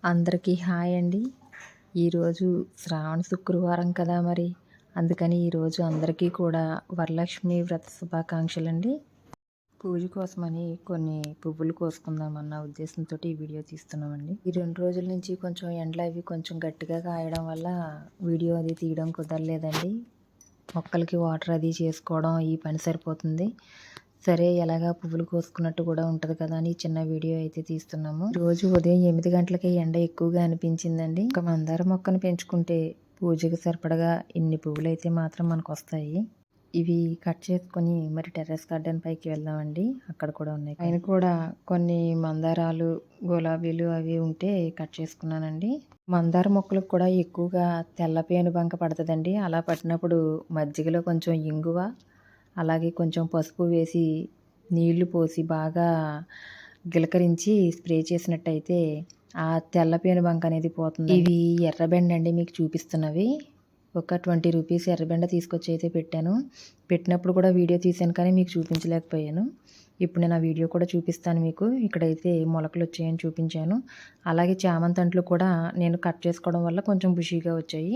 అందరికీ హాయ్ అండి. ఈరోజు శ్రావణ శుక్రవారం కదా మరి. అందుకని ఈరోజు అందరికీ కూడా వరలక్ష్మి వ్రత శుభాకాంక్షలండి. పూజ కోసమని కొన్ని పువ్వులు కోసుకుందామన్న ఉద్దేశంతో ఈ వీడియో తీస్తున్నామండి. ఈ 2 రోజుల నుంచి కొంచెం ఎండలు అవి కొంచెం గట్టిగా కాయడం వల్ల వీడియో అది తీయడం కుదరలేదండి. మొక్కలకి వాటర్ అది చేసుకోవడం ఈ పని సరిపోతుంది. సరే ఎలాగా పువ్వులు కోసుకున్నట్టు కూడా ఉంటుంది కదా అని చిన్న వీడియో అయితే తీస్తున్నాము. రోజు ఉదయం 8 గంటలకి ఎండ ఎక్కువగా అనిపించిందండి. ఒక మందార మొక్కను పెంచుకుంటే పూజకి సరిపడగా ఇన్ని పువ్వులు అయితే మాత్రం మనకు వస్తాయి. ఇవి కట్ చేసుకొని మరి టెర్రస్ గార్డెన్ పైకి వెళ్దామండి. అక్కడ కూడా ఉన్నాయి. ఆయన కూడా కొన్ని మందారాలు గులాబీలు అవి ఉంటే కట్ చేసుకున్నానండి. మందార మొక్కలకు కూడా ఎక్కువగా తెల్ల పేను బంక పడుతుందండి. అలా పట్టినప్పుడు మజ్జిగలో కొంచెం ఇంగువ అలాగే కొంచెం పసుపు వేసి నీళ్లు పోసి బాగా గిలకరించి స్ప్రే చేసినట్టయితే ఆ తెల్ల పేను బంక అనేది పోతుంది. ఇవి ఎర్రబెండ అండి మీకు చూపిస్తున్నవి. ఒక 20 రూపీస్ ఎర్రబెండ తీసుకొచ్చి అయితే పెట్టాను. పెట్టినప్పుడు కూడా వీడియో తీసాను కానీ మీకు చూపించలేకపోయాను. ఇప్పుడు నేను ఆ వీడియో కూడా చూపిస్తాను మీకు. ఇక్కడైతే మొలకలు వచ్చాయని చూపించాను. అలాగే చామంతంట్లు కూడా నేను కట్ చేసుకోవడం వల్ల కొంచెం బుషీగా వచ్చాయి.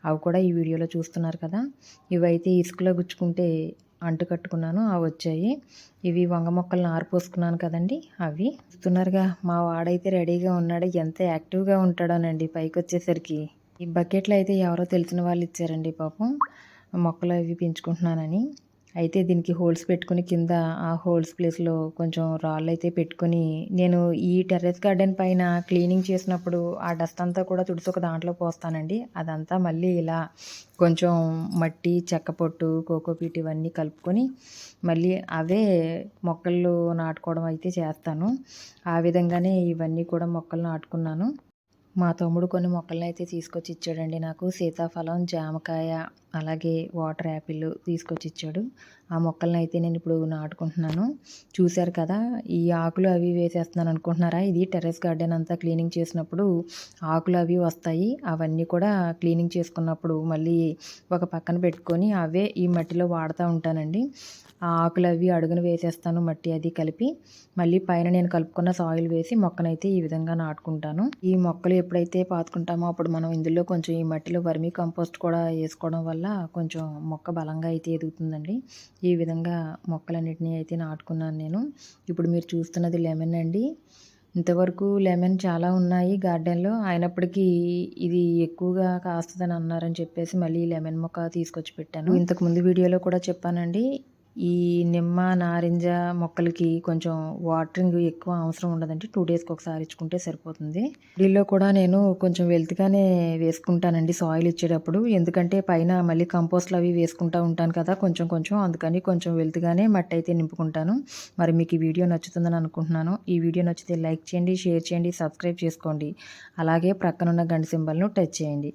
అవి కూడా ఈ వీడియోలో చూస్తున్నారు కదా. ఇవైతే ఇసుకలో గుచ్చుకుంటే అంటు కట్టుకున్నాను, అవి వచ్చాయి. ఇవి వంగ మొక్కలను ఆరిపోసుకున్నాను కదండి, అవి చూస్తున్నారుగా. మా వాడైతే రెడీగా ఉన్నాడు. ఎంత యాక్టివ్గా ఉంటాడోనండి పైకి వచ్చేసరికి. ఈ బకెట్లు అయితే ఎవరో తెలిసిన వాళ్ళు ఇచ్చారండి పాపం, మొక్కలు అవి పెంచుకుంటున్నానని. అయితే దీనికి హోల్స్ పెట్టుకుని కింద ఆ హోల్స్ ప్లేస్లో కొంచెం రాళ్ళు అయితే పెట్టుకుని నేను ఈ టెర్రస్ గార్డెన్ పైన క్లీనింగ్ చేసినప్పుడు ఆ డస్ట్ అంతా కూడా తుడిసి ఒక దాంట్లో పోస్తానండి. అదంతా మళ్ళీ ఇలా కొంచెం మట్టి, చెక్క పొట్టు, కోకోపీట్ ఇవన్నీ కలుపుకొని మళ్ళీ అవే మొక్కలు నాటుకోవడం అయితే చేస్తాను. ఆ విధంగానే ఇవన్నీ కూడా మొక్కలు నాటుకున్నాను. మా తమ్ముడు కొన్ని మొక్కలను అయితే తీసుకొచ్చి ఇచ్చాడండి నాకు. సీతాఫలం, జామకాయ అలాగే వాటర్ యాపిల్ తీసుకొచ్చి ఇచ్చాడు. ఆ మొక్కలను అయితే నేను ఇప్పుడు నాటుకుంటున్నాను. చూశారు కదా, ఈ ఆకులు అవి వేసేస్తున్నాను అనుకుంటున్నారా? ఇది టెర్రస్ గార్డెన్ అంతా క్లీనింగ్ చేసినప్పుడు ఆకులు అవి వస్తాయి. అవన్నీ కూడా క్లీనింగ్ చేసుకున్నప్పుడు మళ్ళీ ఒక పక్కన పెట్టుకొని అవే ఈ మట్టిలో వాడుతూ ఉంటానండి. ఆ ఆకులు అవి అడుగున వేసేస్తాను, మట్టి అది కలిపి. మళ్ళీ పైన నేను కలుపుకున్న సాయిల్ వేసి మొక్కనైతే ఈ విధంగా నాటుకుంటాను. ఈ మొక్కలు ఎప్పుడైతే పాతుకుంటామో అప్పుడు మనం ఇందులో కొంచెం ఈ మట్టిలో వర్మీ కంపోస్ట్ కూడా వేసుకోవడం వల్ల కొంచెం మొక్క బలంగా అయితే ఎదుగుతుందండి. ఈ విధంగా మొక్కలన్నిటినీ అయితే నాటుకున్నాను నేను. ఇప్పుడు మీరు చూస్తున్నది లెమన్ అండి. ఇంతవరకు లెమన్ చాలా ఉన్నాయి గార్డెన్లో, అయినప్పటికీ ఇది ఎక్కువగా కాస్తుందని అన్నారని చెప్పేసి మళ్ళీ లెమన్ మొక్క తీసుకొచ్చి పెట్టాను. ఇంతకుముందు వీడియోలో కూడా చెప్పానండి, ఈ నిమ్మ, నారింజ మొక్కలకి కొంచెం వాటరింగ్ ఎక్కువ అవసరం ఉండదండి. 2 డేస్కి ఒకసారి ఇచ్చుకుంటే సరిపోతుంది. దీనిలో కూడా నేను కొంచెం వెల్త్గానే వేసుకుంటానండి సాయిల్ ఇచ్చేటప్పుడు. ఎందుకంటే పైన మళ్ళీ కంపోస్ట్లు అవి వేసుకుంటూ ఉంటాను కదా కొంచెం కొంచెం, అందుకని కొంచెం వెల్త్గానే మట్టి అయితే నింపుకుంటాను. మరి మీకు ఈ వీడియో నచ్చుతుందని అనుకుంటున్నాను. ఈ వీడియో నచ్చితే లైక్ చేయండి, షేర్ చేయండి, సబ్స్క్రైబ్ చేసుకోండి. అలాగే ప్రక్కనున్న గంట సింబల్ను టచ్ చేయండి.